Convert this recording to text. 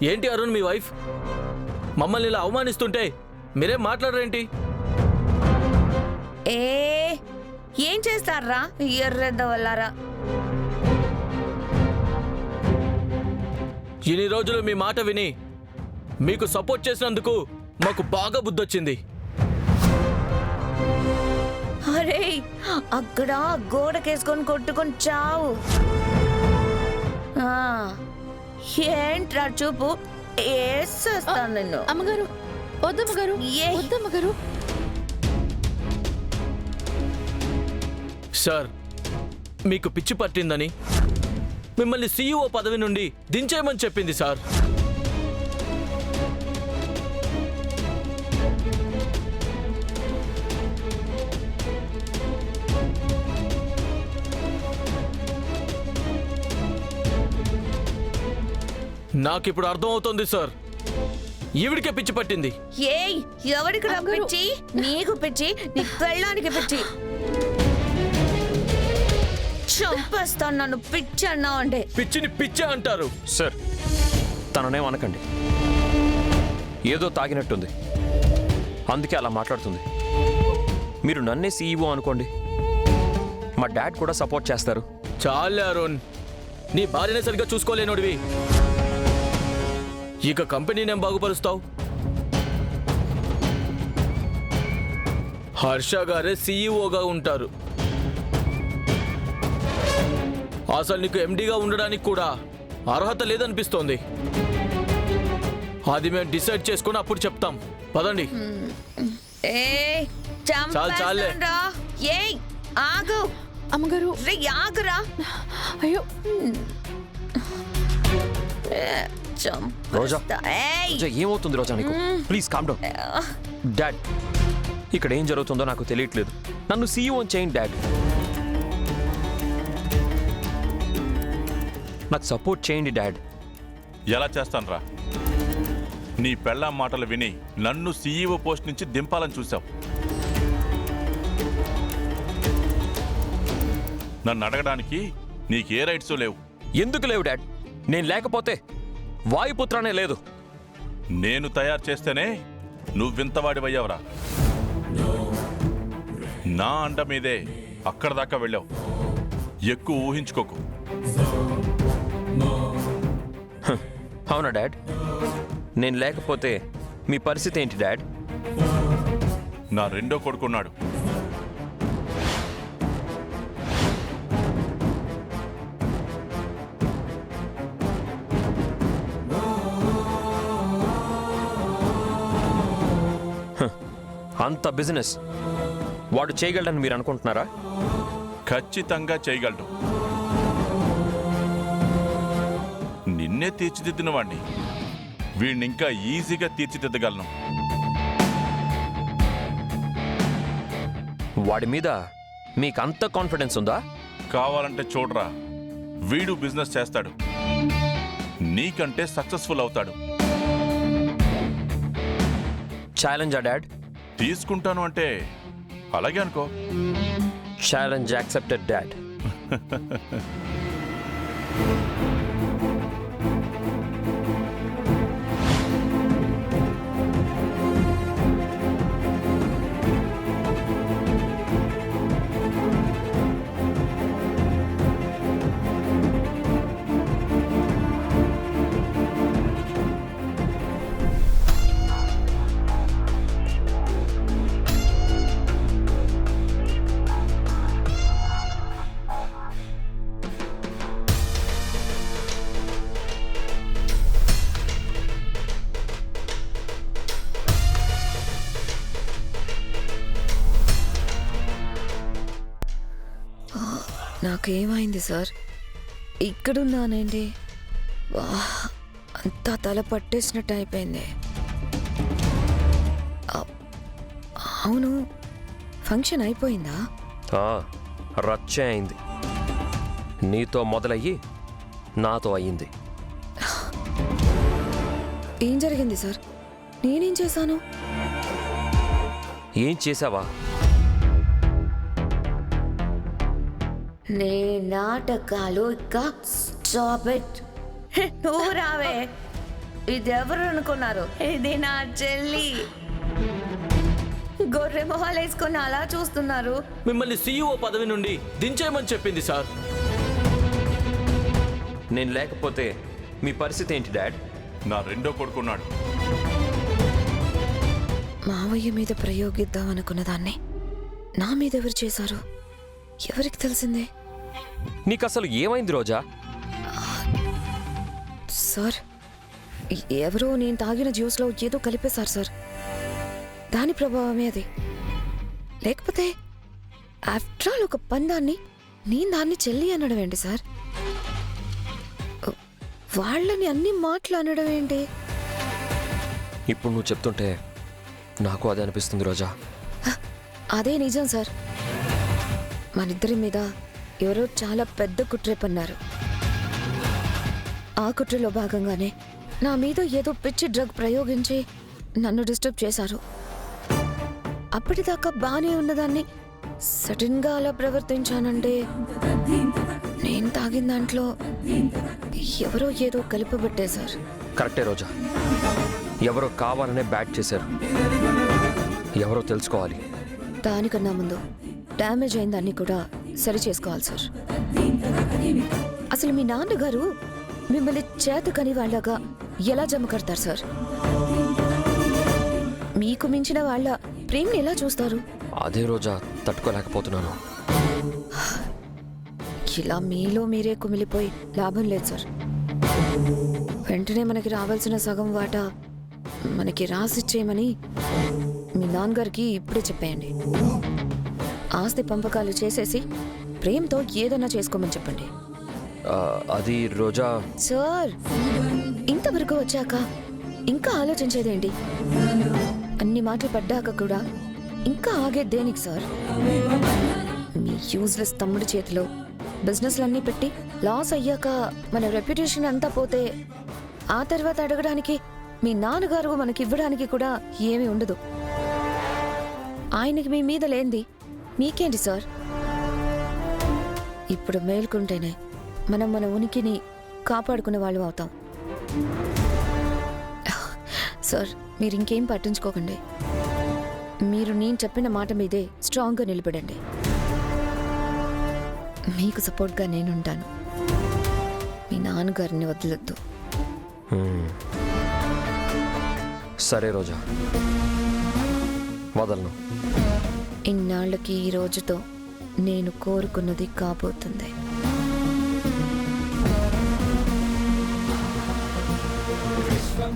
ఏంటి అరుణ్ మీ వైఫ్ మమ్మల్ని ఇలా అవమానిస్తుంటే మీరేం మాట్లాడరేంటి? ఏం చేస్తారా ఎర్రెద్ద వల్లారా? ఇన్ని రోజులు మీ మాట విని మీకు సపోర్ట్ చేసినందుకు మాకు బాగా బుద్ధొచ్చింది. అరే అక్కడ గోడకేసుకొని కొట్టుకొని చావు. ఏంట్రా చూపు వేసేస్తాను నిన్ను. అమ్మగారు వద్దమ్మగారు, వద్దమ్మగారు. సార్ మీకు పిచ్చి పట్టిందని మిమ్మల్ని సీఈఓ పదవి నుండి దించేయమని చెప్పింది సార్. నాకిప్పుడు అర్థం అవుతుంది సార్, ఈవిడికే పిచ్చి పట్టింది. ఏయ్ ఎవరికి పిచ్చి? నీకు పిచ్చి, నీ పెళ్ళానికి పిచ్చి. చంపేస్తాను నన్ను పిచ్చి అన్నావు అంటే. పిచ్చిని పిచ్చే అంటారు సార్. తననేమనకండి, ఏదో తాగినట్టుంది, అందుకే అలా మాట్లాడుతుంది. మీరు నన్నే సీఈఓ అనుకోండి, మా డాడ్ కూడా సపోర్ట్ చేస్తారు. చాలే అరుణ్, నీ భార్యనే సరిగ్గా చూసుకోలేనోడివి ఇక కంపెనీనేం బాగుపరుస్తావు? హర్ష గారే సీఈఓగా ఉంటారు. అసలు నీకు ఎండీగా ఉండడానికి కూడా అర్హత లేదనిపిస్తోంది. అది మేము డిసైడ్ చేసుకుని అప్పుడు చెప్తాం. పదండి. చాలే. ఏయ్ ఆగు అమ్మగారు. ఆగురా. అయ్యో రోజా, ఏమవుతుంది రోజా నీకు? Please calm down. డాడ్, ఇక్కడ ఏం జరుగుతుందో నాకు తెలియట్లేదు. నన్ను సీఈఓ చేయండి డాడ్. నాకు సపోర్ట్ చేయండి డాడ్. ఎలా చేస్తానురా? నీ పెళ్ళాం మాటలు విని నన్ను సీఈఓ పోస్ట్ నుంచి దింపాలని చూశావు. నన్ను అడగడానికి నీకే రైట్స్ లేవు. ఎందుకు లేవు డాడ్? నేను లేకపోతే వాయుపుత్రనే లేదు. నేను తయారు చేస్తేనే నువ్వింతవాడివయ్యావురా. నా అండ మీదే అక్కడ దాకా వెళ్ళావు. ఎక్కువ ఊహించుకోకు. అవునా డాడ్? నేను లేకపోతే మీ పరిస్థితి ఏంటి డాడ్? నా రెండో కొడుకున్నాడు. అంత బిజినెస్ వాడు చేయగలడని మీరు అనుకుంటున్నారా? ఖచ్చితంగా చేయగలడు. నిన్నే తీర్చిదిద్దిన వాణ్ణి వీడిని ఇంకా ఈజీగా తీర్చిదిద్దగలను. వాడి మీద మీకు అంత కాన్ఫిడెన్స్ ఉందా? కావాలంటే చూడరా, వీడు బిజినెస్ చేస్తాడు, నీకంటే సక్సెస్ఫుల్ అవుతాడు. ఛాలెంజా డాడ్? తీసుకుంటాను అంటే అలాగే అనుకో. Challenge accepted dad. నాకేమైంది సార్? ఇక్కడున్నానండి. అంతా తల పట్టేసినట్టు అయిపోయింది. అవును, ఫంక్షన్ అయిపోయిందా? రచ్చే అయింది. నీతో మొదలయ్యి నాతో అయ్యింది. ఏం జరిగింది సార్? నేనేం చేశాను? ఏం చేసావా? నే నాటకాలు ఇక స్టాప్ ఇట్. నువ్వు రావే. ఇది ఎవరు అనుకున్నారు? ఇది నా చెల్లి. గొర్రె మొహాలు వేసుకొని అలా చూస్తున్నారు. మిమ్మల్ని సీఈఓ పదవి నుండి దించేయమని చెప్పింది సార్. నేను లేకపోతే మీ పరిస్థితి ఏంటి డాడ్? నా రెండో కొడుకున్నాడు. మావయ్య మీద ప్రయోగిద్దాం అనుకున్న దాన్ని నా మీద ఎవరు చేశారు? ఎవరికి తెలిసిందే? నీకు అసలు ఏమైంది రోజా? సార్, ఎవరో నేను తాగిన జ్యూస్లో ఏదో కలిపేశారు సార్. దాని ప్రభావమే అది. లేకపోతే ఆఫ్టర్ ఆల్ ఒక పందాన్ని నేను దాన్ని చెల్లి అనడం ఏంటి సార్? వాళ్ళని అన్ని మాటలు అనడం ఏంటి? ఇప్పుడు నువ్వు చెప్తుంటే నాకు అదే అనిపిస్తుంది రోజా. అదే నిజం సార్. మనిద్దరి మీద ఎవరో చాలా పెద్ద కుట్ర పన్నారు. ఆ కుట్రలో భాగంగానే నా మీద ఏదో పిచ్చి డ్రగ్ ప్రయోగించి నన్ను డిస్టర్బ్ చేశారు. అప్పటిదాకా బానే ఉన్నదాన్ని సడన్ గా అలా ప్రవర్తించానంటే నేను తాగిన దాంట్లో ఎవరో ఏదో కలిపబెట్టేశారు. కరెక్టే రోజా. ఎవరో కావాలనే బ్యాట్ చేశారు. ఎవరో తెలుసుకోవాలి. దానికన్నా ముందు డ్యామేజ్ అయిన దాన్ని కూడా సరి చేసుకోవాలి సార్. అసలు మీ నాన్నగారు మిమ్మల్ని చేతకని వాళ్ళగా ఎలా జమ కడతారు సార్? మీకు మించిన వాళ్ళ ప్రేమని ఎలా చూస్తారు? అదే రోజా తట్టుకోలేకపోతున్నాను. ఇలా మీలో మీరే కుమిలిపోయి లాభం లేదు సార్. వెంటనే మనకి రావాల్సిన సగం వాటా మనకి రాసిచ్చేయమని మీ నాన్నగారికి ఇప్పుడే చెప్పేయండి. ఆస్తి పంపకాలు చేసేసి ప్రేమతో ఏదైనా చేసుకోమని చెప్పండి. అది రోజా. సార్, ఇంతవరకు వచ్చాక ఇంకా ఆలోచించేదేంటి? అన్ని మాటలు పడ్డాక కూడా ఇంకా ఆగే దేనికి సార్? మీ యూజ్లెస్ తమ్ముడి చేతిలో బిజినెస్లన్నీ పెట్టి లాస్ అయ్యాక మన రెప్యుటేషన్ అంతా పోతే ఆ తర్వాత అడగడానికి మీ నాన్నగారు మనకి ఇవ్వడానికి కూడా ఏమీ ఉండదు. ఆయనకి మీ మీద లేంది మీకేంటి సార్? ఇప్పుడు మేల్కొంటేనే మనం మన ఉనికిని కాపాడుకునే వాళ్ళు అవుతాం. సార్, మీరు ఇంకేం పట్టించుకోకండి. మీరు నేను చెప్పిన మాట మీదే స్ట్రాంగ్గా నిలబడండి. మీకు సపోర్ట్గా నేనుంటాను. మీ నాన్నగారిని వదలొద్దు. సరే రోజా, వదలను. ఇన్నాళ్ళకి ఈ రోజుతో నేను కోరుకున్నది కాబోతుంది. విశ్వం